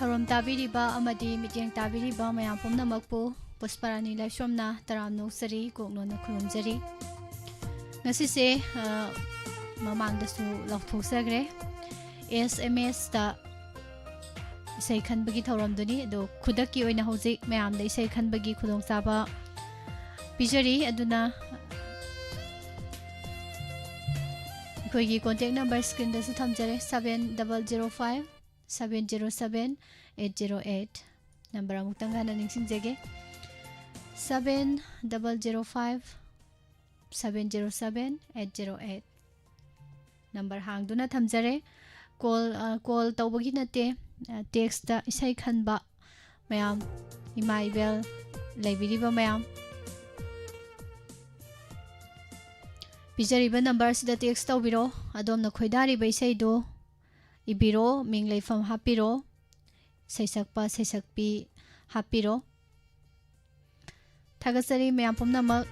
Tharom tabiriba amadi mityang tabiriba mayam pumnamakpu Pusparani Laishomna Taram Nosari Kokno na Kurumjari Nasise mamangdasu lauthosagre SMS ta isai khanbagi thauramduni do khudaki oina hojik mayam da isai khanbagi khudong saba pijari aduna koigi contact number screen da su thamjare 7005 707 808 number amutang hana ningsingjage 7005 707 808 number hangduna thamjare call tawbagi nate text da isai khanba mayam email laibiriba mayam pijariba number sida text tawbiro adom na khoidari ba isai do ibiro ming leifam hapiro saisakpa saisakpi hapiro Tagasari mayam pumnamak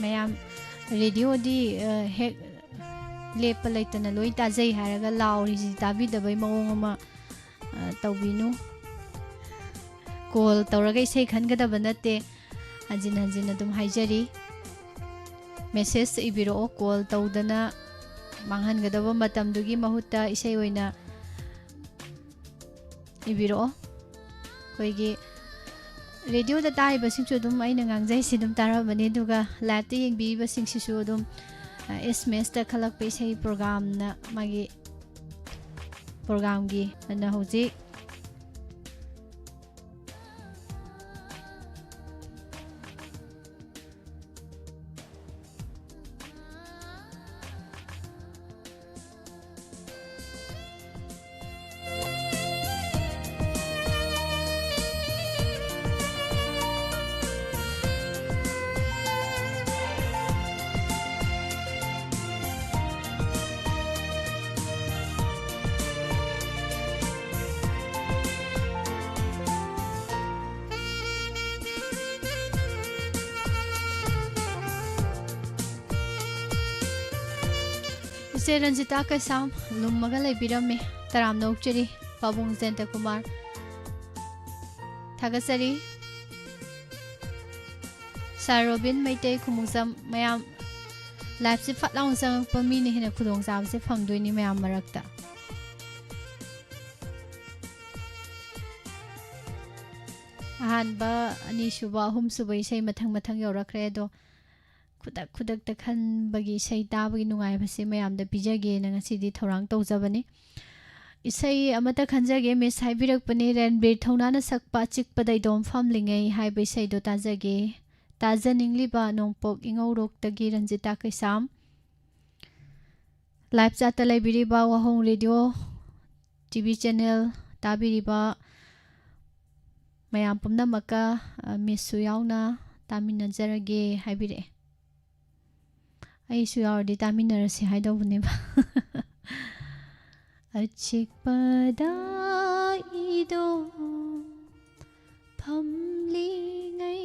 mayam radio di hek lepa laitana loi tajai haraga lauri ji tabi dabai mawong ama tawbinu call tawraga isai khangadaba nate hanjin hanjin adum haijari message ibiro call tawdana manghangadaba matamdugi mahutta isai oina ibiro koigi radio da tai ba singsu dum aina ngangjai sidum tarabani duga live yeng bi ba singsisu dum SMS da khalakpa isai program na magi program gi na hoji Se Ranjita ka sam lummaga laibirame taram nokchari Pabung Zenta Kumar Thagasari Sir Robin Maitei Khumungsam mayam live se fatlaung sang pami ni hena khudong sam se phangdoini mayam marakta ahanba ani suba hum suba isai mathang mathang yorakre do kudak ta khan bagi sai ta bagi nungai base mayam da pijage na ngasi di thorang tawjabani isai amata khanjage me saibirak pani renbir thona na sakpa chikpa dai dom famlingai hai bai sai do tajage tajaningli ba nongpok ingorok tagi Ranjita kaisam live chat laibiri ba wahong radio TV channel tabiri ba mayam pumna maka misu yauna taminajarage haibire ai su yaudi taminarasi haidobune ba achikpada ido phamlingai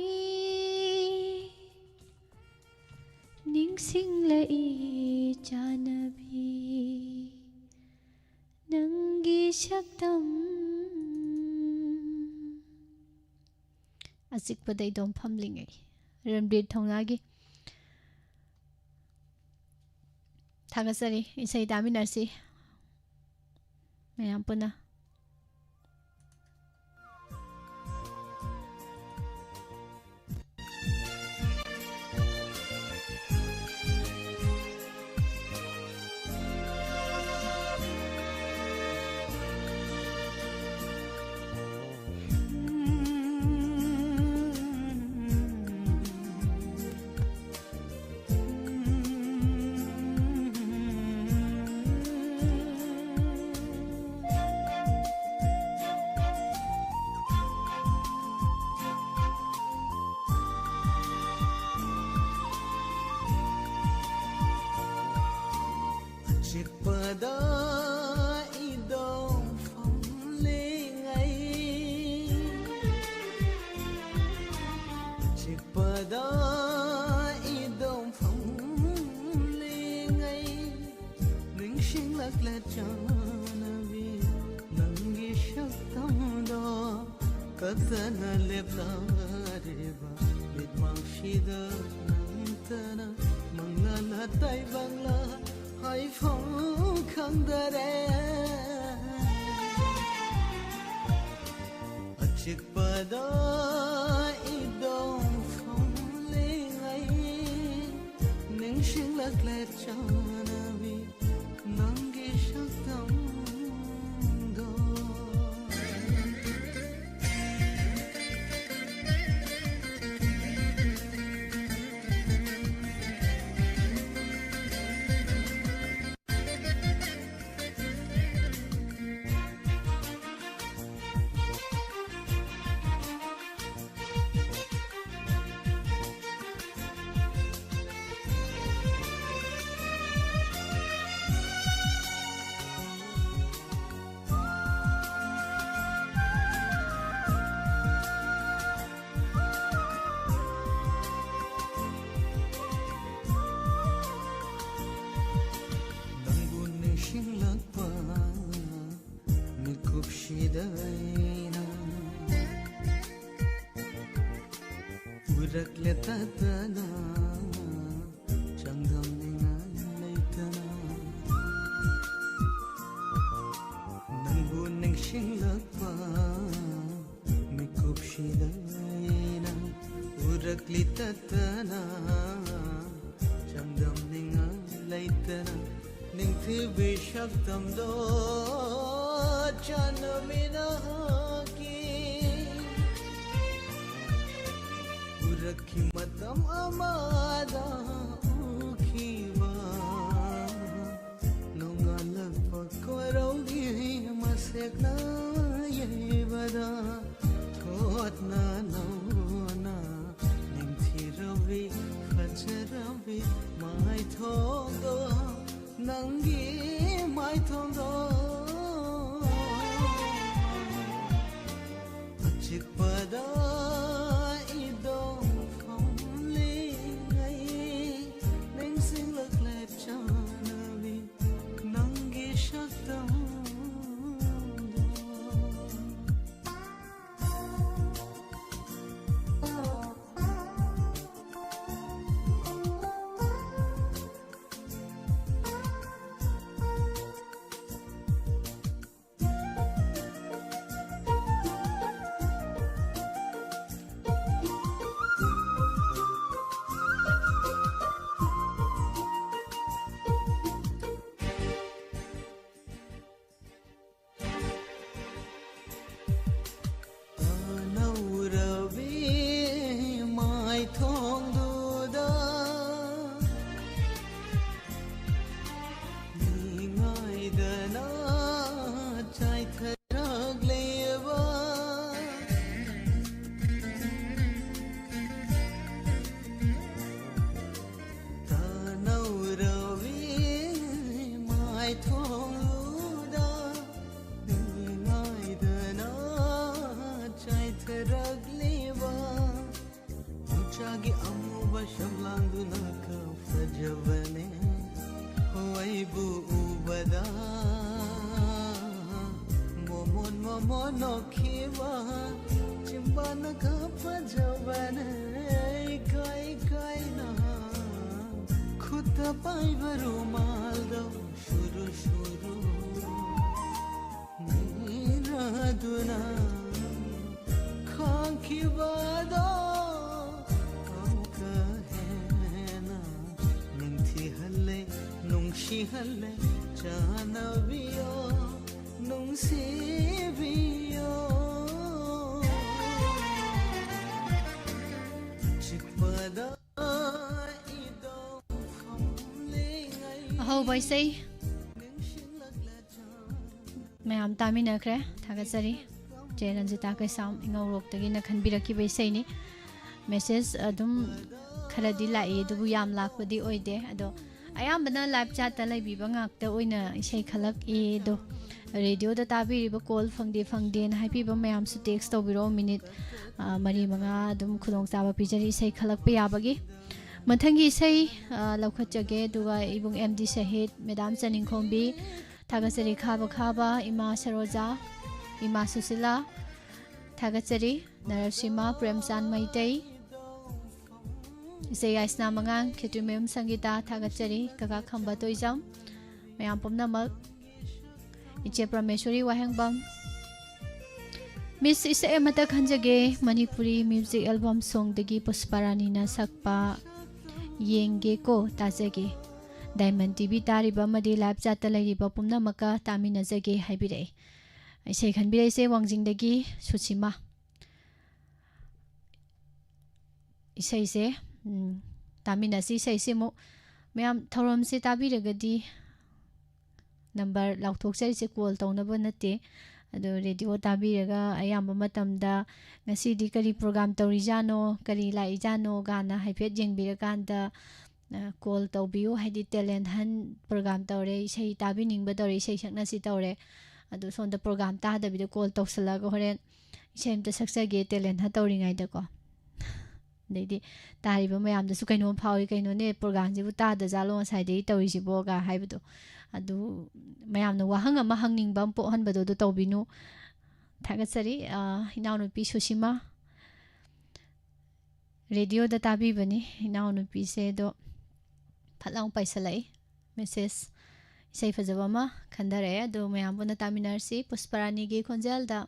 ningsinglai chanabi nangi shaktam achikpada idom phamlingai Ranbir Thongnagi Thagasari isai daminarsi mayam puna chanavi nangi shaktamda katana leplareba mitmashida nantana manglala tai bangla hai phong khangdare achik pada idong phong lengai ning shing lakle chanavi nangi shaktam do KHALLAKPA mikup shidaina urak letatana changam ningan leitana nangu ning KHALLAKPA mikup shidaina urak letatana changam ningan leitana ning thi bishaktam do chanamina ki urakhi matam amada ukhiwa nongalakpa koraugi masekna yebada thotna nauna ning thi ravi khacharavi mai thogo nangi mai thondo achik pada idong phong lengai ning sing lakle chanavi nangi shaktam Ahoy say ma'am तामिनख्रे थागतसरी जे रंजिता के साम इंगौरोक्तगी न खनबिरकी बैसै नि message अदुम खरदी लाए दुबु याम लाकपदी ओइदे अदो अयामबना लाइव chat ता लैबिबा ngakta oina isai khalak e do radio da tabiriba call fangde na haipiba mayam su text tobiro minute mari manga dum khudong chaba pijari isai khalak pe yabagi mathangi isai laukhat jage duga ibung md sahid madam chaning khombi थागचरी खाबा खाबा इमा सरोजा इमा सुशीला थागचरी नरसिम्हा प्रेमचांद मैतई इसे याइसना मंगांग खितुमेम संगीता थागचरी कका खंबा तोइजाम मयाम पुमनमक इचे परमेश्वरी वाहेंगबम miss इसे अमता खंजगे Manipuri music album song दगी Pushparani ना सकपा येंगे को ताजगे डायमंड टीवी तारिबा मदि लाइव चाता लैरिबा पुमनमका तामिनजगे हाइबिरे इसे खनबिरे से वांगजिंग दगी सुचिमा इसे से तामिनसी से मो मैम थौरम से ताबिरगदी नंबर लाउथोक्चरी से कॉल तौनब नते अदो रेडियो ताबिरगा अयाम मतमदा ngasidi kari program tawrijano kari laijano gana haifet jengbirakanda call tawbiu haidi talent han program tawre sei tabi ningba tawre sei sakna si tawre adu sonda program ta da bi call tawsalaga horen sem ta saksage talent ha tawringai da ko deidi tariba mayam da su kaino phawi kaino ne program jibu ta da jalo sai dei tawri jibo ga haibadu adu mayam na wahang ama hangning bam po han bado do tawbinu थागचरी इनाउनुपी Sushima radio दा ताबी बनी इनाउनुपी से दो फलांग पैसलाई message इसे फजबमा खंदरे दो मयाम बुना तामिनरसी पुष्परानी गे खोंजल दा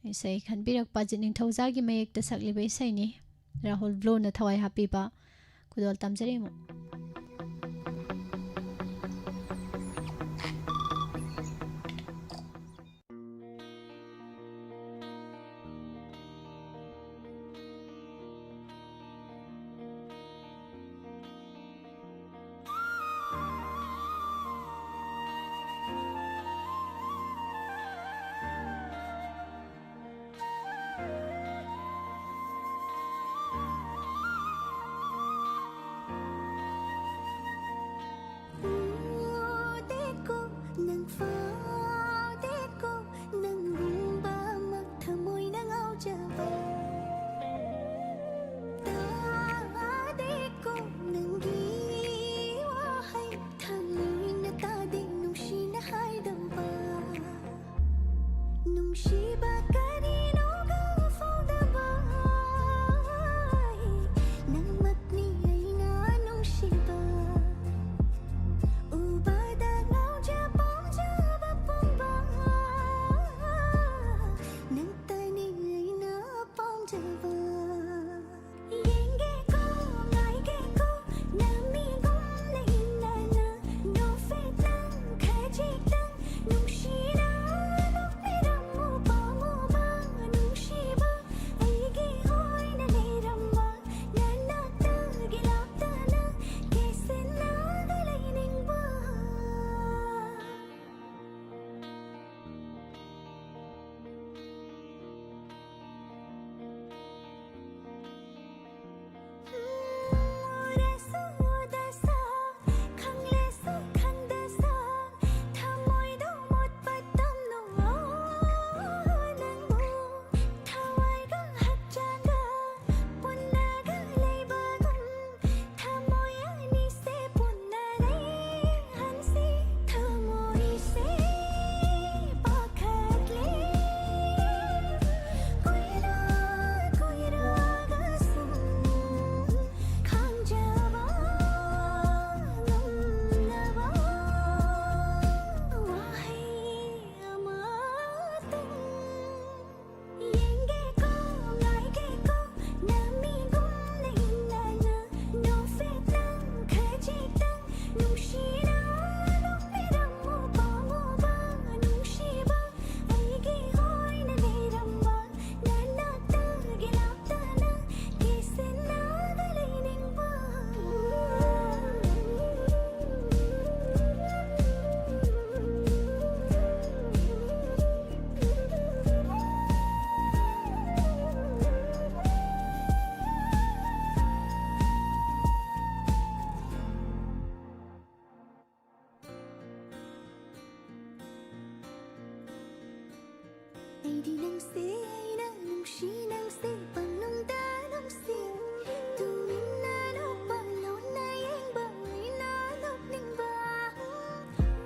इसे खनबिरक पाजिनिंग थौजा गी मयेक दा सकलिबे इसेनी राहुल ब्लो न थवाई हापीबा कुदोल तमजरेमु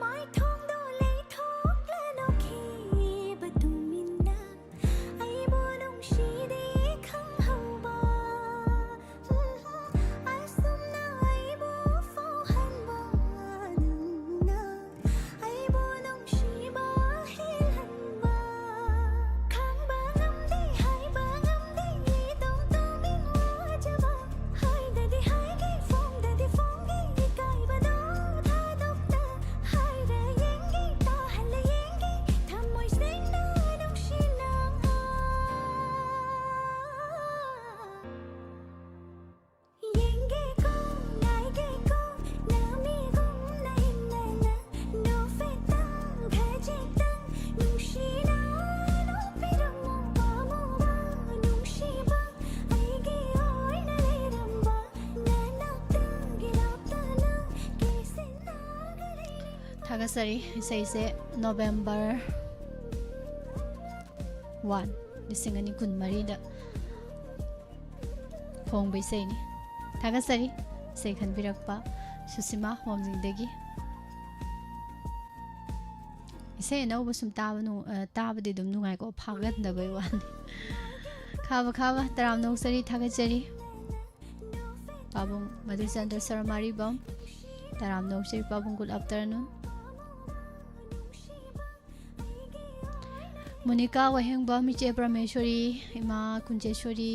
Mai thong ꯊꯥꯒꯠꯆꯔꯤ ꯏꯁꯩꯁꯦ ꯅꯣꯕꯦꯝꯕꯔ 1 2024ꯗ ꯐꯣꯡꯕ ꯏꯁꯩꯅꯤ ꯊꯥꯒꯠꯆꯔꯤ ꯏꯁꯩ ꯈꯟꯕꯤꯔꯛꯄ ꯁꯨꯁꯤꯃꯥ ꯋꯥꯡꯖꯤꯡꯗꯒꯤ इसे नौब सुम ताबदी दुम नुंगाई को फागत दबई वानी खाबा खाबा तराम नौसरी थागचरी पाबुंग मधुचंद्र शर्मारी बम तराम नौसरी पाबुंग गुड आफ्टरनून मुनिका वहेंग बम मिचे परमेश्वरी इमा कुंजेश्वरी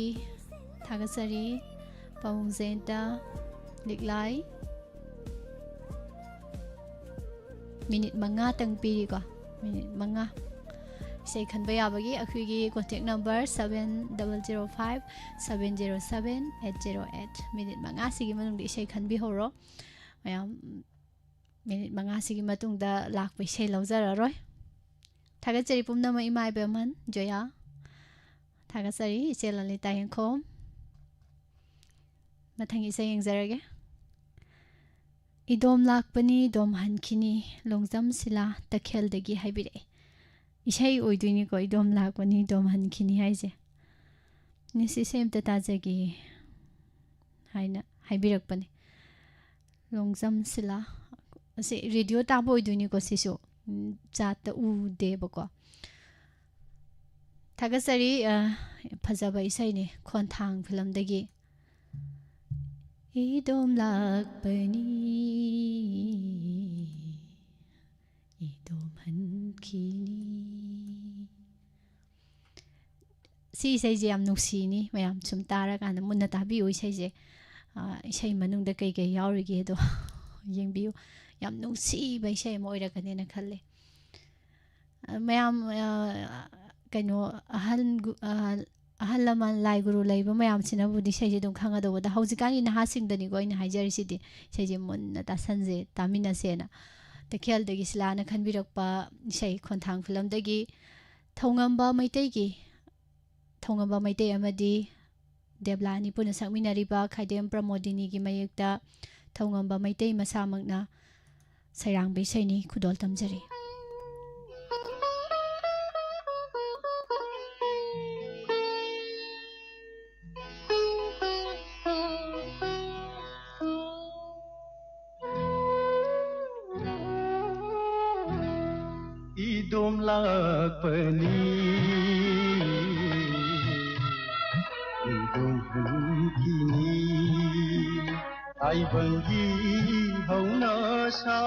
थागचरी पाबुंग जेंटा लिखलाई मिनिट मंगा तंग पीरी को मिनिट मंगा इसे खनबा याबगी अखुगी कॉन्टैक्ट नंबर 7005 707 808 मिनिट मंगा सिगी मनुंग इसे खनबी होरो मयाम मिनिट मंगा सिगी मतुंग दा लाख पैसे लौजररोय थागचरी पुमनम इमाय बेमन जोया थागचरी इसे ललिता यंखोम मथंग इसे यंगजरगे इदोम लाकपनी इदोम हनखिनी लोंगजम सिला तखेलदगी हाइबिरे इशै ओइदुइनी को इदोम लाकपनी इदोम हनखिनी हाइजे निसि सेमता ताजगी हाइना हाइबिरकपनी लोंगजम सिला असे रेडियो ताबो ओइदुइनी को सिसु जात उदे बको थागसरी फजबा इशैने खोनथांग फिल्मदगी इदोम लाकपनी इदोम हनखिनी सी इशैजे याम नुक्सीनी मयाम सुम तारकान मुन्ना ताबियो इशैजे इशै मनुंगदा कई कई यावरिगे दो येंबियो याम नुक्सीबा इशै अमा ओइरकनेना खल्ले मयाम कनो अहल लमन लाई गुरु लैब मयाम सिनाबुदी इशैजे दुम खंगदोबदा हौजिकानी नहासिंगदनी को इना हाइजरिसिदि इशैजे मुन्ना तासनजे तामिनासेना तखेलदगी सिलाना खनबिरकपा इशै खोनथांग फिल्मदगी थौंगंबा मैतै अमदी देवलानी पुना सकमिनारिबा खाइदेम प्रमोदिनीगी मयेक्ता थौंगंबा मैतै मसामगना सैरांबे इशैनी खुदोल तमजरी इदोम लाकपनी इदोम हनखिनी आइबंगी हौनासा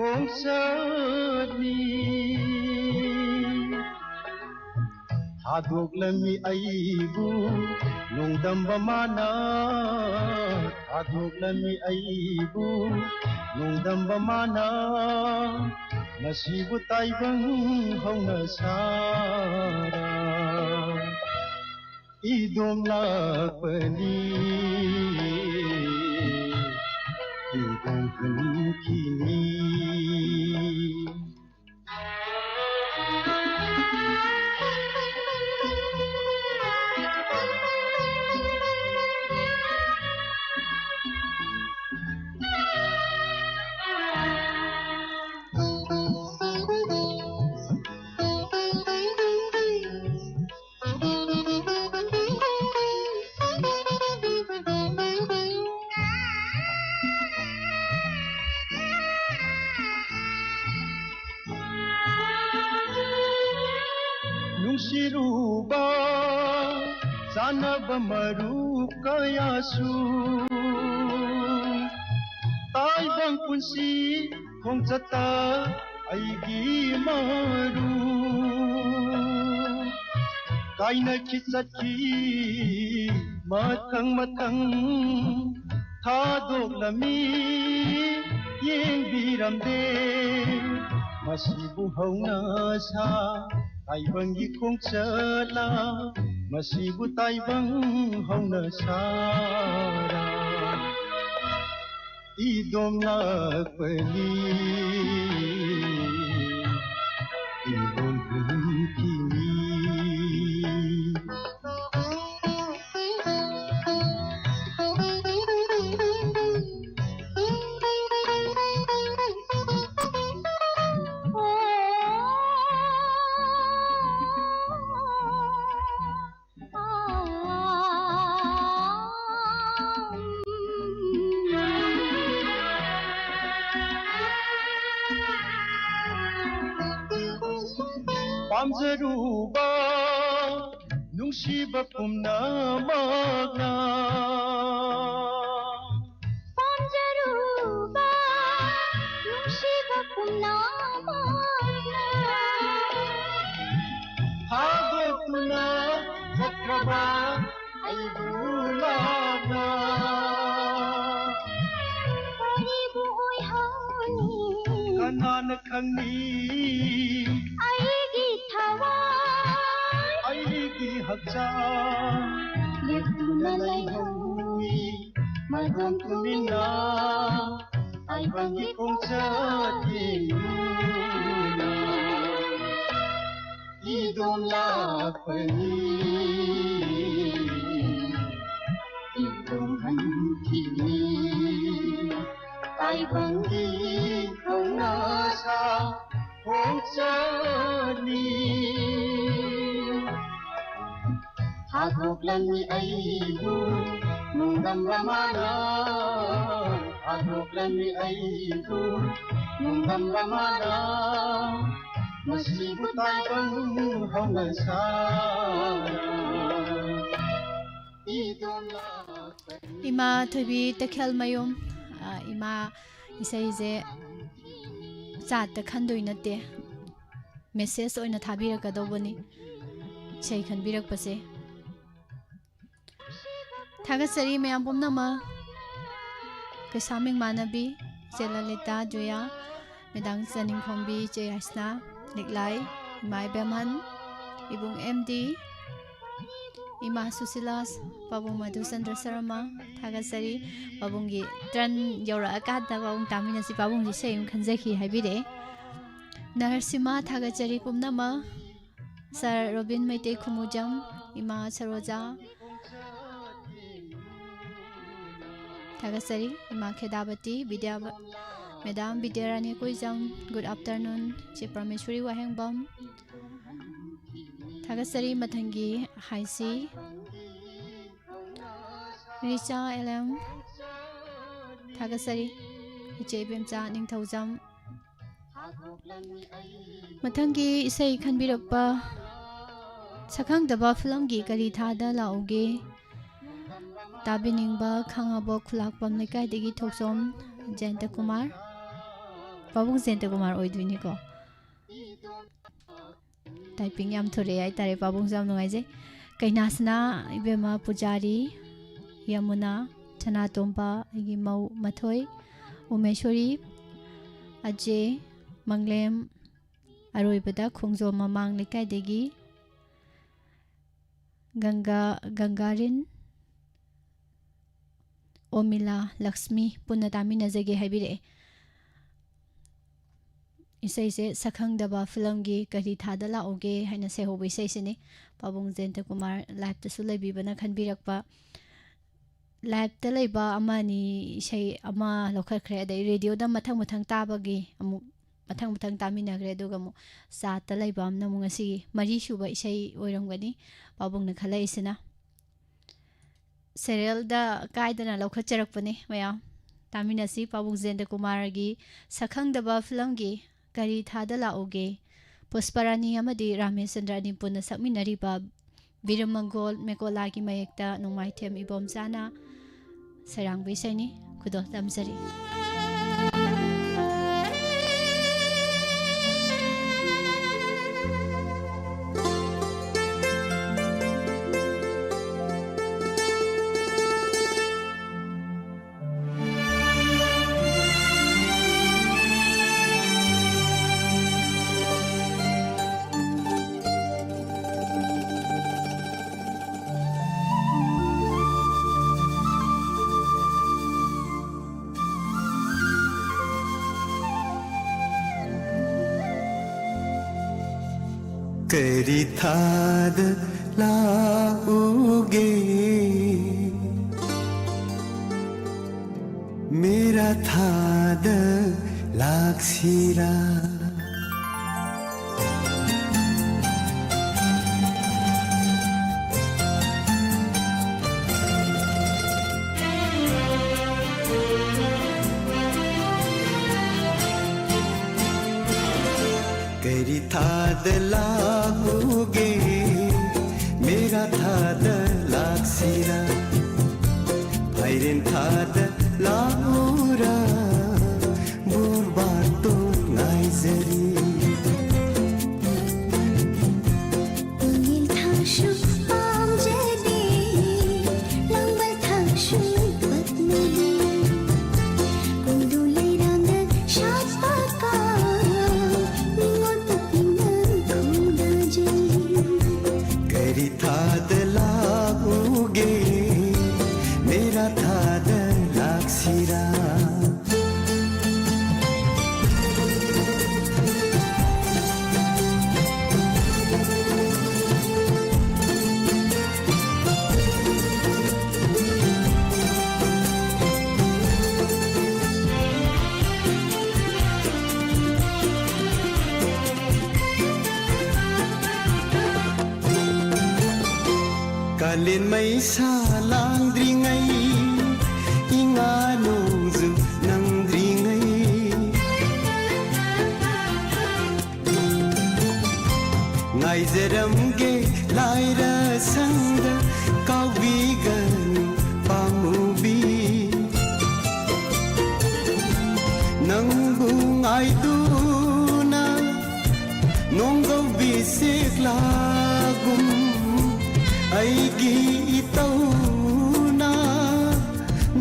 ओंसनी हादोगलमी आइबु नोंदंबा माना हादोगलमी आइबु नोंदंबा माना नसीबु ताइबंग हौनासारा इदोम लाकपनी इदोम हनखिनी नुंसिरुबा जानब मरु कयासु ताइबंग पुंसी खोंजता आइगी मरु काइना खिचकी मथंग मथंग थादोगलमी येंबिरमदे मसिबु हौनासा ताइबंगी खोंचला मसिबु ताइबंग हौनासारा इदोम लाकपनी इदोम हनखिनी ꯄꯥꯝꯖꯔꯨꯕ ꯅꯨꯡꯁꯤꯕ ꯄꯨꯝꯅꯃꯛꯅ ꯄꯥꯝꯖꯔꯨꯕ ꯅꯨꯡꯁꯤꯕ ꯄꯨꯝꯅꯃꯛꯅ ꯊꯥꯗꯣꯛꯇꯨꯅ ꯆꯠꯈ꯭ꯔꯕ ꯑꯩꯕꯨ ꯂꯥꯞꯅ ꯀꯔꯤꯕꯨ ꯑꯣꯏꯍꯧꯅꯤ ꯀꯅꯥꯅ ꯈꯪꯅꯤ ꯑꯩꯒꯤ ꯊꯋꯥꯏ ꯑꯩꯒꯤ ꯍꯛꯆꯥꯡ ꯂꯦꯞꯇꯨꯅ ꯂꯩꯍꯧꯏ ꯃꯔꯝ ꯇꯨꯃꯤꯟꯅ ꯇꯥꯏꯕꯪꯒꯤ ꯈꯣꯡꯆꯠ ꯌꯦꯡꯂꯨꯅ 이동 라프니 이동한 길이 따이방기 건너서 공짜니 하곡란이 아이고 농담라마나 하곡란이 아이고 농담라마나 masibu taibang hanggang Ima Thubi Takhel Mayum Ima Isaize Zat the Khandui Nate Message on a Tabira Kadobani Shay can be Pase Tagasari Mayambum Nama Kasaming Manabi Selalita Joya Medang Saning Kombi Jayasna Niklai Imai Beman Ibung MD Ima Susilas Babung Madhu Sandra Sarama Tagasari Babungi Tran Yora Akata Babung Tamina Si Babung Di Same Kanzeki Habide Narsima Tagasari Pumnama Sir Robin Maite Kumujam Ima Saroja Tagasari Ima Kedabati Vidya Madam Bidyarani Kuizam, good afternoon, Chief Prameshwari Wahang Bam Tagasari Matangi Haisi Richa LM Tagasari Ijebimcha Ningthauzam Matangi Isai Kanbirappa Sakang Daba Filamgi Kari Thada Lauge Tabiningba Khangabo Khallakpam Lekai Degi Thoksom Jenta Kumar Babung Jenta Kumar Oidwiniko Typing Yam Thore I Tare Babung Jam Noise Kainasna Ibema Pujari Yamuna Chana Tompa Igimau Mathoi Umeshwari Ajay Manglem Aroibada Khungzo Mamang Lekai Degi Gangarin Omila Lakshmi Punatami Nazage Habire Isaise Sakhang Daba Filamgi Kari Thadala Oge Haina Sehobe Saisini Babung Jenta Kumar Live to Sulabi Bana Kanbirakpa Live Taleba Amani Shay Ama Local Cred Radio da Matang Tabagi Amu Matang Tamina Gredogamu Sa Talebam Namungasi Marishuba Ishay Oirangani Babung Nakala Isina Serial da Kaidana Local Cherakpani Maya Taminasi Babung Jenta Kumaragi Sakhang Daba Filamgi Kari Thadala Oge Pusparani Amadi Ramesandra Puna Sakminariba Biramangol Mekolagi Mayekta Numaithem Ibom Sana Sarang Bisani Kudo Tamsari करी थाद लाओगे मेरा थाद लाक्सिरा करी थाद लागोगे मेरा थाद लागसिरा भाइरेन थाद लागोरा बुरबार तो नाइजरी Kalin may salang dringay inganong zu nang dringay Ngay zeram ge laira sangda kawigan pamubi Nang bungay duna nong gawisik lagum Aigi itauna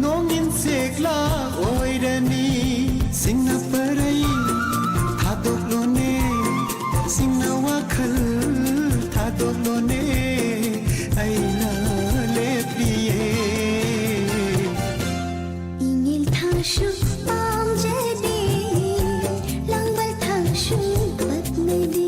nongin sekla oirani singna parai thadok lone singna wakhal thadok lone aina lepiye ingil thashu pam jadi langbal thashu patmedi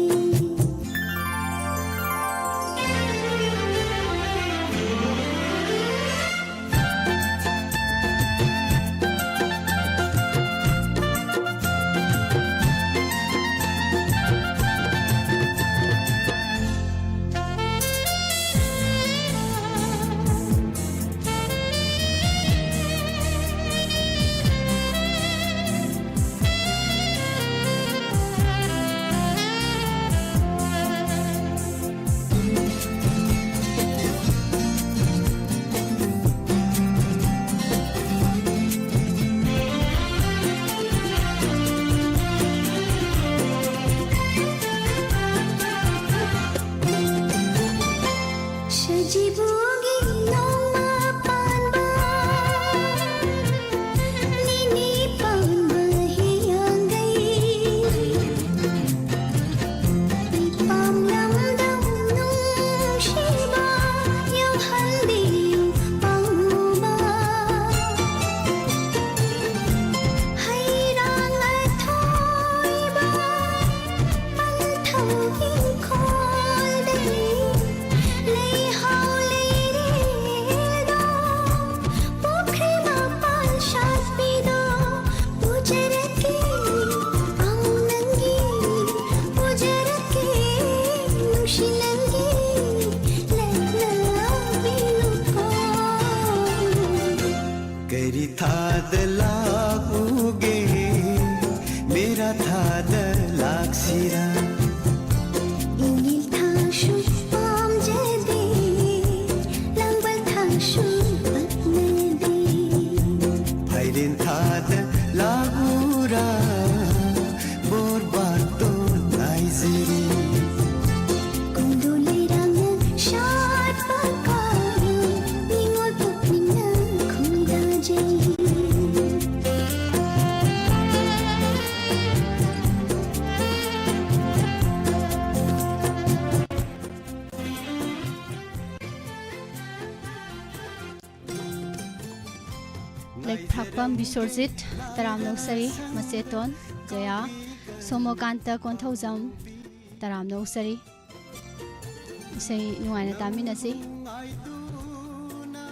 Kari thad lagoge mera thad lagsira ingil thashu pam jadi langbal thashu patmedi Bhairin thad lagura borbar to naizeri kundulirang shat pakaya ningol pupina khunda jai Lek Thakpam Bisorjit Taram Noksari Maseton Jaya Somokanta Konthaujam Taram Noksari Isai Nuaina Taminasi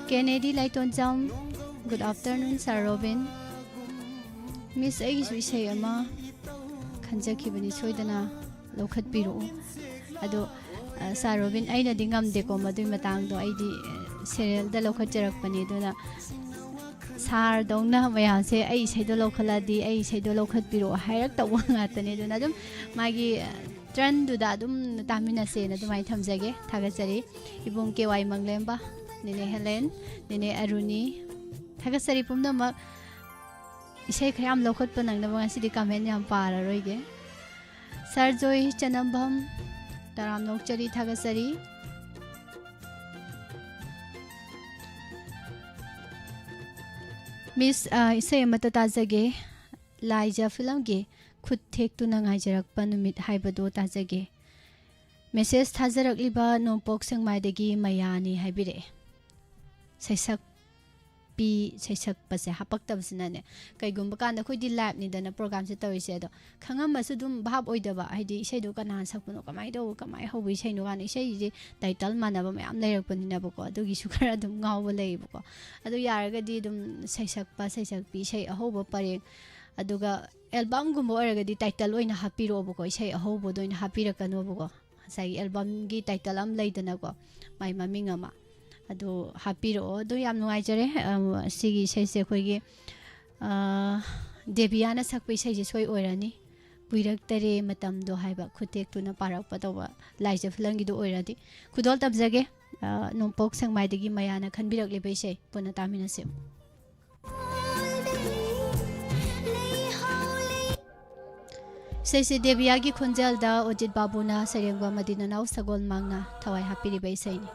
Kennedy Laitonjam Good afternoon Sir Robin Miss Agisu Isai Ama Khanjakibani Soidana Lokhat Piru Ado Sir Robin Aina Dingam Deko Madui Matangdo Aidi Serial da Lokhat Jarakpani Dona Sar dongna mayam se ai saido lokhala di ai saido lokhat piro hairak ta wanga tane dona dum magi ट्रेंडुदा दुम तामिनसे न दुमाई थमजगे थागसरी इबुंग KY मंगलेम्बा निने Helen निने अरुनी थागसरी पुमदमक इसे Khayyam लौखत पनंगदब ngasi comment याम पारारोइगे सरजोई चनम्बम तराम नोकचरी थागसरी miss इसे मत ताजगे लाइजा film गे खुद थेक तु नाइजरकपा नुमित हाइबदो ताजगे message थाजरकलिबा नोंपोक संगमाइदगी Mayani हाइबिरे सैसक P सैसक पसे हापक्तबसिनाने कईगुंबा कांदा खोइदि live निदना programme से तौरिसे अदो खंगमसु दुम भाब ओइदबा हाइदि इसेदो कना सकपुनो कमाइदो कमाइ होबि इसेनो गान इसेजि टाइटल मानबा मयाम लेरकपनिनाबको अदुगी सुखरा दुम गावबा लेबको अदु यारगदि दुम सैसक पी इसे अहोबा परेंग अदुगा एल्बम गुंबा ओरगदि टाइटल ओइना हापिरोबको इसे अहोबो दोइना हापिरकनोबको साइ एल्बम गी टाइटल अम लेदनाको माइ ममिंग अमा अदो हापिरो अदो याम नुआइजरे सिगी इसेसे खोइगे देबियाना सकपै इसेजे सोइ ओइरानी बुइरक्तरे मतमदो हाइबा खुतेक्तुना पारकपदोबा लाइजा फिलंगिदो ओइरादि खुदोल तबजगे नोंपोक संगमाइदगी मयाना खनबिरकलिबा इसे पुना तामिनसे सैसे देबिया की खुंजल दा ओजित बाबूना सरेंगवा मदीना नाउ सगोल मांगना थवाई हापिरिबा इसेनी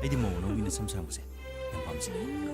ꯑꯩꯗꯤ ꯃꯧ ꯅꯧꯒꯤꯅ ꯁꯝ ꯁꯥꯡꯕꯁꯦ ꯌꯥꯝ ꯄꯥꯝꯖꯩ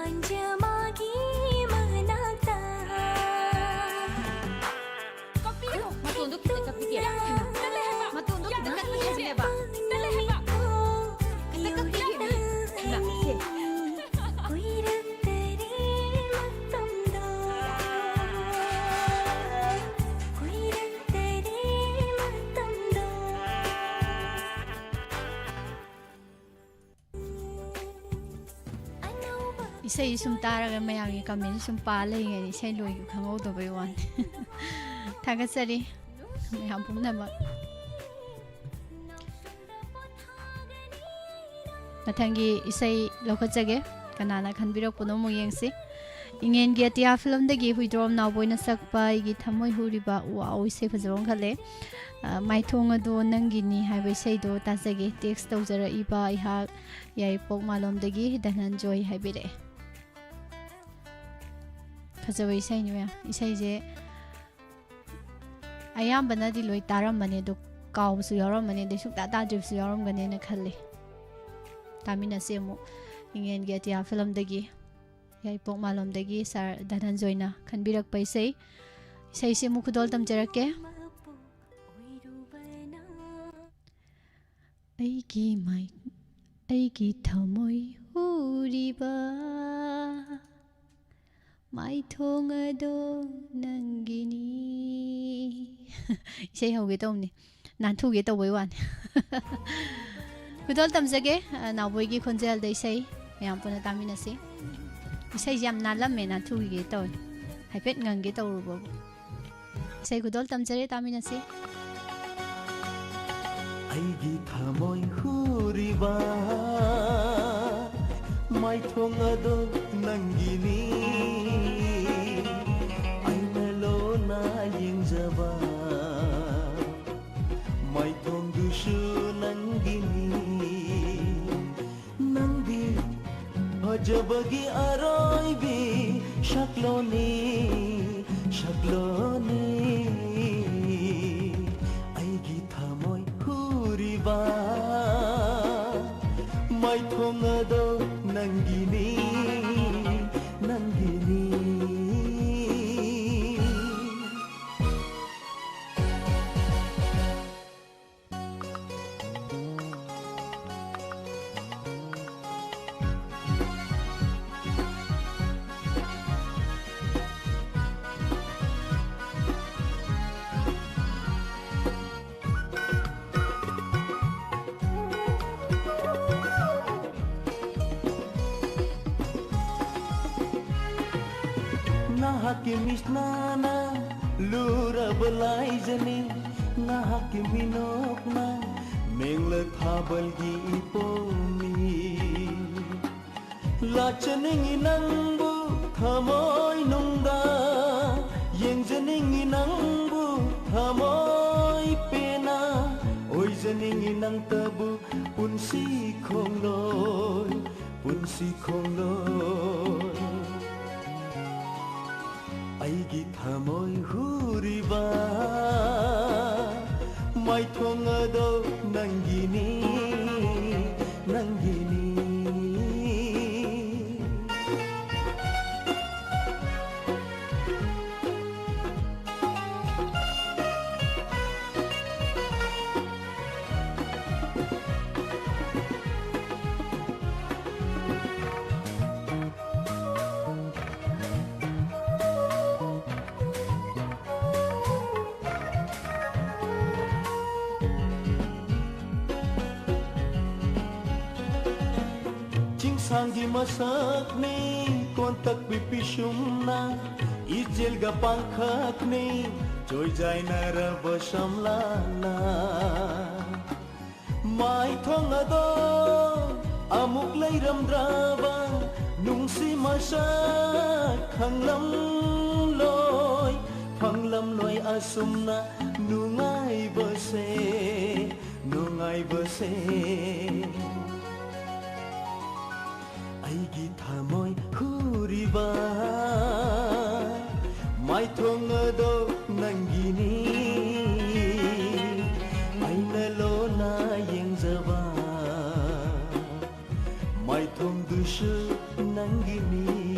panjamagi menata. Matundok kita kapikir. Matundok kita kapikir ba? Kita kapikir. Enggak sih. Isay sum taraga mayami kamin sum pala ngani isay loy khangau do bai wan thagasari mayam pumna ma mathangi isay lokachage kanana khanbirak puno mo yengsi ingen gi atia film dagi huidrom na boina sakpa igi thamoi huriba wow isay phajong khale mai thong ado nangini haibai sei do tasage text tawjara iba iha yai pok malom dagi danan joy haibire फजब इसाई ने इसाई जे अयाम बना दी लोई तारम मने दो काव सु यारम मने दे सुक ता ड्रिप सु यारम गने न खले तामिना से मो इंगेन गे तिया फिल्म दगी याई पोक मालम दगी सर दनन जोइना खनबिरक पैसै इसाई से मु खुदोल तम जरके ऐगी माई ऐगी थमोई हुरिबा mai thong ado nangini isay hoge tawni nan thuge tawai wan kudol tamjage nawboi gi khonjal dai sai yam puna tamina se isay jam nalam me nan thuge taw haipet ngange tawrubo isay kudol tamjare tamina se aigi thamoi huriba mai thong ado nangini aina lo na yingjaba mai thong du shu nangini nangi ajabagi aroi bi shakloni aigi thamoi huriba mai thong ado nangini Misnana lura belai jeni ngahak minok na mengla thabal gi ipomi la chening inangbu thamoi nungda yeng jening inangbu thamoi pena oi jening inang tabu punsi khongloi aigi thamoi huriba mai thong ado nangini Sanggi masak ni kontak pipisum na ijel ga pangkhak ni joy jai na rabasam lana mai thong ado amuk lai ram draba nungsi masak khanglam loi asum na nungai base aigi thamoi huriba mai thong ado nangini aina lo na yengjaba mai thong du shu nangini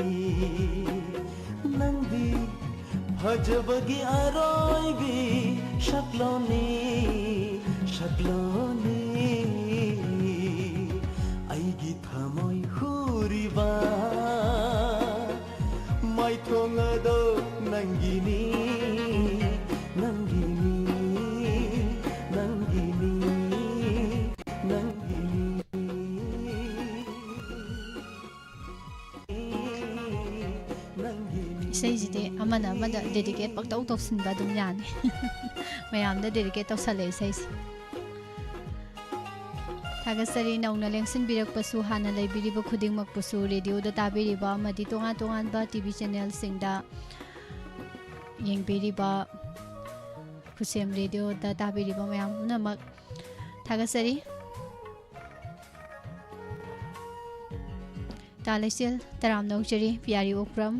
फजबगी अरोइबी शक्लोनी शक्लोनी आईगी थमोई हुरिबा माइथोंगदो नंगिनी नंगिनी नंगिनी नंगिनी इसेजिदे अमना अमदा dedicate पक्तौ तौसिनबा दुम यानी मयामदा dedicate तौसले इसेसि थागसरी नौना लेंसिनबिरकपसु हाना लेबिरिबा खुदिंगमकपसु रेडियोदा ताबिरिबा अमदि तोंगा तोंगानबा TV channel सिंगदा येंबिरिबा खुसेम रेडियोदा ताबिरिबा मयाम पुनमक थागसरी तालेसिल तराम नौचरी Pyari Okram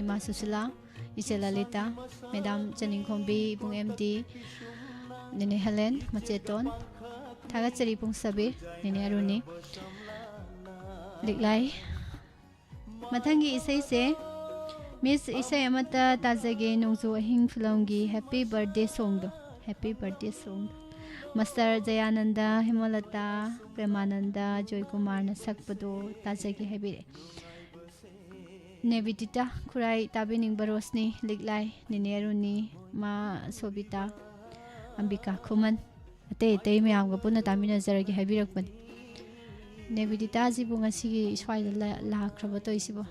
इमा सुसला इचे Lalita madam चनिंखोंबी पुंग MD नेने Helen मचेतोन थागचरी पुंग सबीर नेने अरुणी लिखलाई मथंगी इसे से मिस इसे अमता ताजगे नोंजो अहिंग फिल्मगी हैप्पी बर्थडे सॉन्ग दो happy birthday song master Jayananda Hemlata Premananda Joy Kumar न सकपदो ताजगे हैबिरे नेविदिता खुराई ताबिनिंग बरोसनी लिखलाई नेने अरुणी मा सोबिता अंबिका खुमन अते अते मयामगा पुना तामिनजरगे हैबिरकपन नेविदिता जिबु ngasi स्वाइदा लाख्रबो तोइसिबो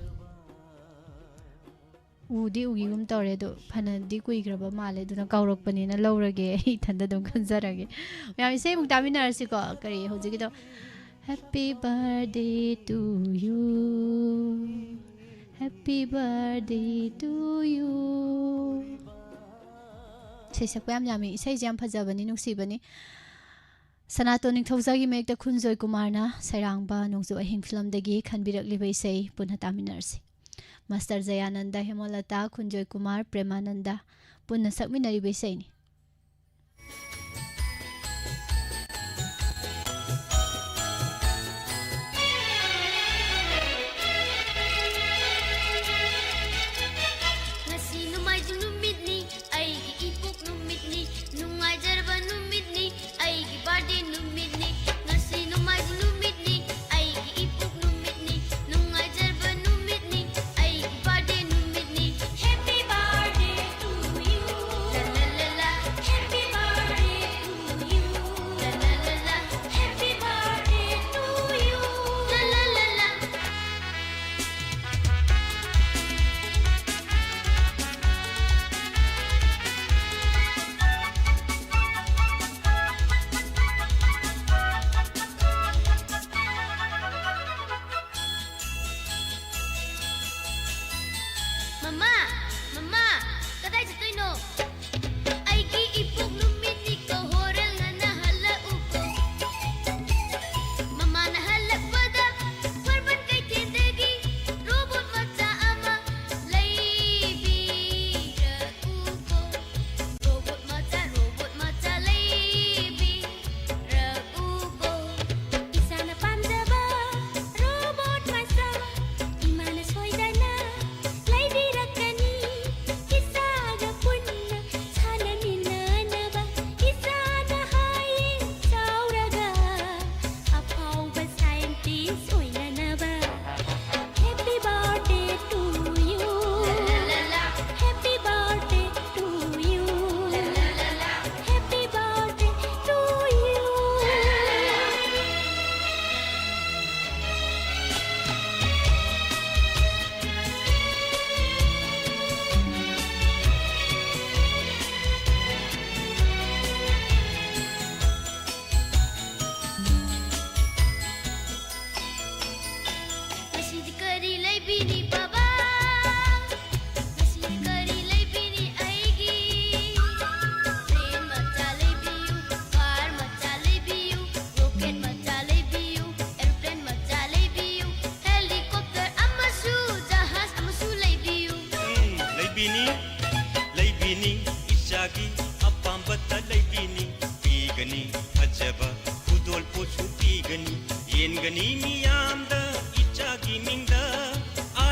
उदी उगिगुम तौरे दो फनदी कुइग्रबा माले दुना कौरकपनिना लौरगे इथंदा दम खंजरगे मयाम इसे मुक तामिनरसिको करी होजिगिदो happy birthday to you happy birthday to you सेसक याम यामी इसे जाम फजबनी नुसिबनी सनातो निथौजागी मेकता खुनजोय कुमारना सैरांगबा नोंजो अहिंग फिल्म दगी खनबिरकलिबा इसे पुनः तामिनरसि मास्टर जयानंदा हेमलता खुनजोय कुमार प्रेमानंदा पुनः सकमिनरिबा इसेनी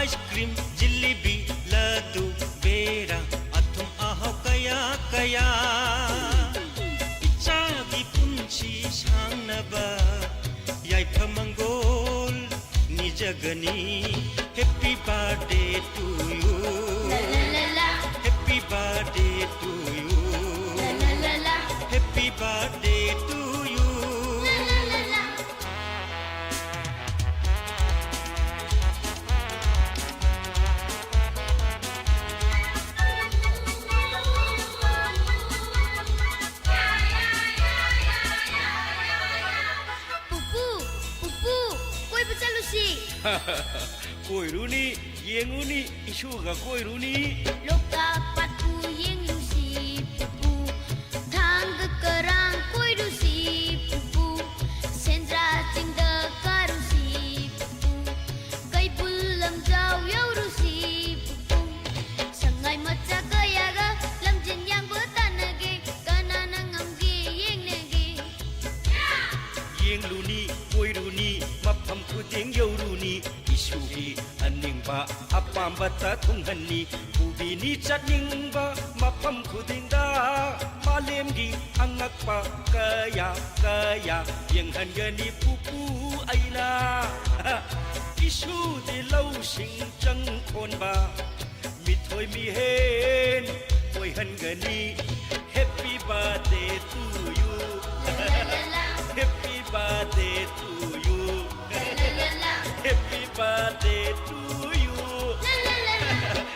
ice cream, jalebi, laddu, bera, athum kaya kaya Ichagi punchi sangnaba Yaipamangol nijagani Happy birthday to you Happy birthday to you Happy birthday to you Pupu, pupu, koi pachalusi. Koi runi, yenguni, isuga koi runi. Loka patu yeng lusi, pupu. Thang kerang koi lusi, pupu. Sendra cingda karusi, pupu. Kai bulam jau yau rusi, pupu. Sangai maca kayaga, lam jin yang bertanage, kanana ngamgi yeng nage. Yeng runi, koi runi, mapam kuding yau runi. Isugi aningba apamba ta tunghani. Kubini chatningba mapam kudingda. Malemgi angakpa kaya kaya. Yang hangani pupu aina. Isu di lau sing chang konba. Mithoi mi hen, koi hangani. Happy birthday to you. Happy birthday to you. Happy birthday to you.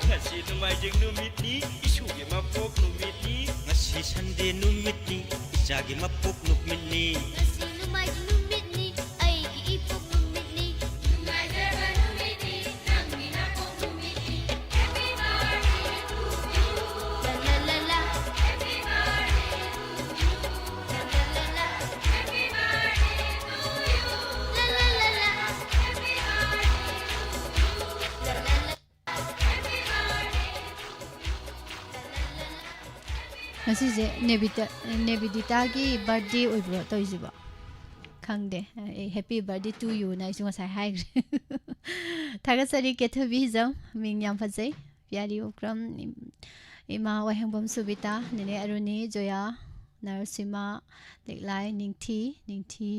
Ngasi numaijeng numit ni, isugi mapok numit ni. Ngasi Sunday numit ni Ichagi mapok numit ni Ngasi numay numit ni, ay giipok numit ni. Numay derba numit ni, nang minapok numit ni. Happy birthday to you. La la la la. Happy birthday to you. La la la la. Happy birthday to you. La la la la. Happy birthday to you. La la la. Happy birthday to you. Ngasi Nebidita gi birthday oibro toijiba khangde happy birthday to you na isu ngasai haigre thagasari kethabi jam ming yam phajai pyari ukram ima wahengbam subita nene aruni joya narsima leklai ningthi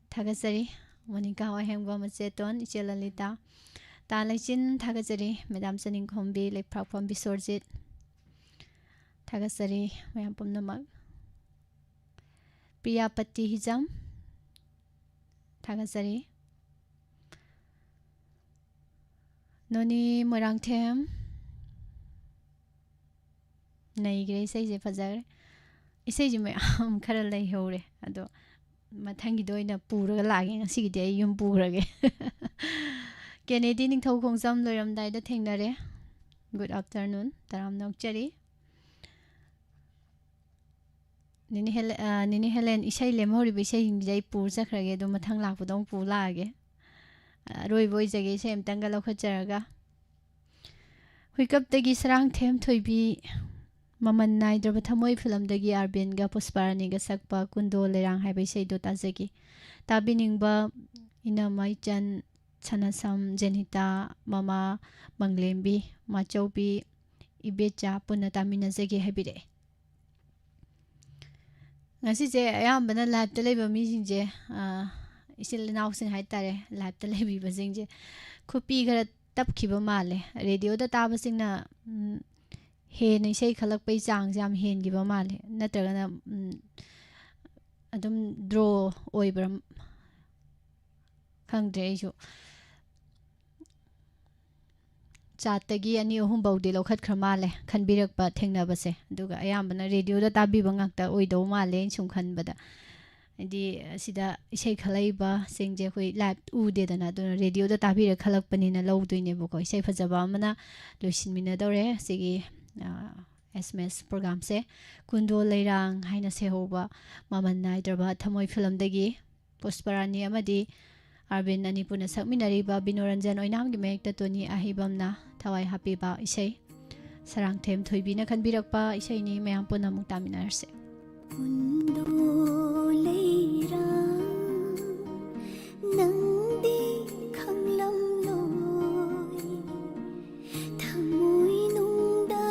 thagasari monika wahengbam cheton ichelalita ta laichin thagasari madam saning khombi lekphak phom bisorjit thagasari mayam pumnamak priyapati hijam thagasari noni morangthem naigre isai je fajar isai je mayam khara lai hore ado mathangi doina puraga lage ngasi gi dei yum purage Kennedy ningthau khongzam loiramdai da thengnare good afternoon taram nokchari Nini Helen isai lemhori bi isai jai pur chakrage do mathang lakpudong pu lage roi boi jage isai amtanga lokhacharaga huikap tagi sarang them thoibi maman naidraba thamoi film dagi Arben ga Pusparani ga sakpa kundo lerang haibai sei do tajagi tabiningba ina maichan chanasam Jenita mama manglembi machaubi ibecha punna tamina jage habire ngasi je ayambana live ta leba mi jing je isil naw sing hai tare live ta lebi ba jing je khupi gara tap khiba male radio da ta ba sing na he nei sei khalak pai chang jam hen gi ba male natraga na adum draw oibra khangdre isu chatagi ani ohum baudi lokhat khramale khanbirak ba thengna base duga ayambana radio da tabi bangakta oido male sum khanbada adi sida isai khalai ba singje khoi live u de dana do radio da tabi ra khalak pani na lo duine bo ko isai phajaba mana loisin mina dore sigi SMS program se kundo leirang haina se hoba maman nai darba thamoi film dagi Pusparani amadi Arben ani puna sakminari ba Binoranjan oinam gi mekta toni ahibamna thawai happy ba isai sarang them thoibina khanbirakpa isai ni mayam puna muktaminarse Kundo leirang nangdi khanglam loi thamoi nungda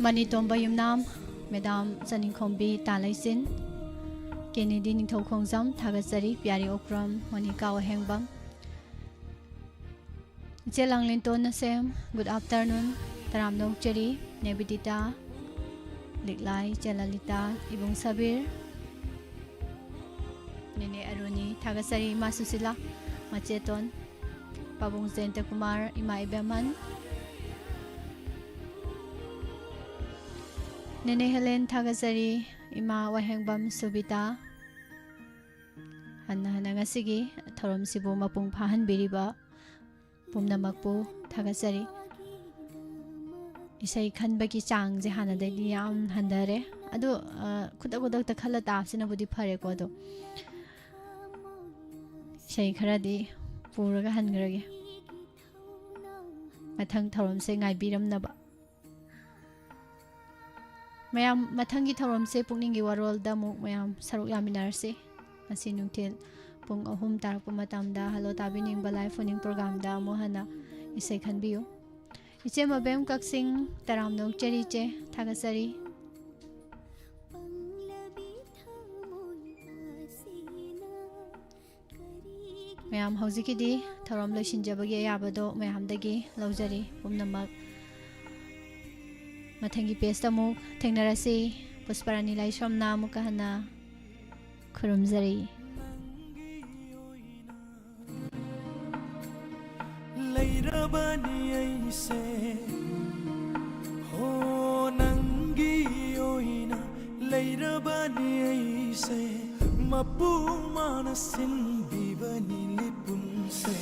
Mani Tomba Yumnam, Madam Saninkombi Talaisin, Kennedy Ningtho Khongzam, Tagasari, Piari Okram, Monica Wahengbam. Jelang Linton Nasem, good afternoon, Taram Nokcheri, Nebidita, Liklai, Jalalita, Ibung Sabir, Nene Aruni, Tagasari, Masusila, Macheton, Pabung Zenta Kumar, Ima Ibeman, Nene Helen Tagasari, Ima Wahengbam Subita, Hanna Hanangasigi, Thorom Sibu Mapung Pahan Biriba, Pumnamakpu, Tagasari. Isai Kanbaki Chang, Zehana de Yam Handare, Ado Kudagodak the Kala Tapsina Budi Parekodo. Shay Karadi, Puraga Hangragi. Matang Thorom saying I beat him Naba. Mayam Matangi Thorom say Puningi Warol Damu, Mayam Saruyaminarse, Asinuntil, Pung Ahum Tarapumatamda, Hello Tabining Balai Phoning Program da Mohana, Isai Kanbio. Iche Mabem Kaksing, Taram no Cheriche, Tagasari. ꯃꯌꯥꯝ ꯍꯧꯖꯤꯛꯀꯤꯗꯤ ꯊꯧꯔꯝ ꯂꯣꯏꯁꯤꯟꯖꯕꯒꯤ ꯑꯌꯥꯕꯗꯣ ꯃꯌꯥꯝꯗꯒꯤ ꯂꯧꯖꯔꯤ ꯄꯨꯝꯅꯃꯛ ꯃꯊꯪꯒꯤ ꯄꯦꯖꯇ ꯑꯃꯨꯛ ꯊꯦꯡꯅꯔꯁꯤ ꯄꯨꯁꯄꯔꯥꯅꯤ ꯂꯥꯏꯁ꯭ꯔꯝꯅ ꯑꯃꯨꯛꯀ ꯍꯟꯅ ꯈꯨꯔꯨꯝꯖꯔꯤ ꯂꯩꯔꯕꯅꯤ ꯑꯩꯁꯦ ꯍꯣ ꯅꯪꯒꯤ ꯑꯣꯏꯅ ꯂꯩꯔꯕꯅꯤ ꯑꯩꯁꯦ ꯃꯄꯨ ꯃꯥꯅ ꯁꯤꯟꯕꯤꯕꯅꯤ ꯂꯤꯄꯨꯟꯁꯦ